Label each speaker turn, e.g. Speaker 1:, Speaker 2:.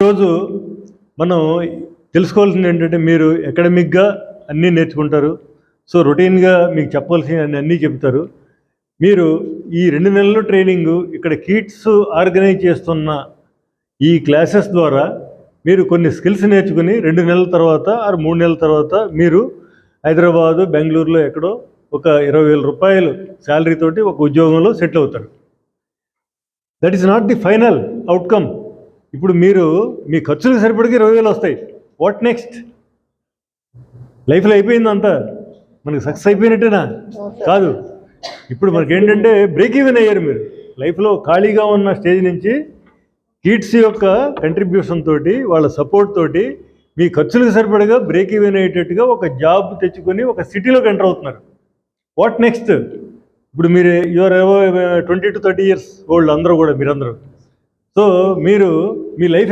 Speaker 1: ఈరోజు మనం తెలుసుకోవాల్సింది ఏంటంటే, మీరు అకాడమిక్గా అన్నీ నేర్చుకుంటారు. సో రొటీన్గా మీకు చెప్పాల్సినవి అన్నీ చెప్తారు. మీరు ఈ 2 నెలల ట్రైనింగు ఇక్కడ కిడ్స్ ఆర్గనైజ్ చేస్తున్న ఈ క్లాసెస్ ద్వారా మీరు కొన్ని స్కిల్స్ నేర్చుకుని 2 నెలల తర్వాత ఆర్ 3 నెలల తర్వాత మీరు హైదరాబాదు, బెంగళూరులో ఎక్కడో ఒక 20,000 రూపాయలు శాలరీ తోటి ఒక ఉద్యోగంలో సెటిల్ అవుతారు. That is not the final outcome. ఇప్పుడు మీరు మీ ఖర్చులకు సరిపడికి 20,000 వస్తాయి. What next? లైఫ్లో అయిపోయింది అంతా, మనకి సక్సెస్ అయిపోయినట్టేనా? కాదు. ఇప్పుడు మనకి ఏంటంటే బ్రేక్ ఈవెన్ అయ్యారు మీరు. లైఫ్లో ఖాళీగా ఉన్న స్టేజ్ నుంచి కిడ్స్ యొక్క కంట్రిబ్యూషన్ తోటి, వాళ్ళ సపోర్ట్ తోటి మీ ఖర్చులకు సరిపడగా బ్రేక్ ఈవెన్ అయ్యేటట్టుగా ఒక జాబ్ తెచ్చుకొని ఒక సిటీలోకి ఎంటర్ అవుతున్నారు. What next? ఇప్పుడు మీరు యువర్ 20 to 30 years ఓల్డ్ అందరూ కూడా, మీరందరూ. సో మీరు మీ లైఫ్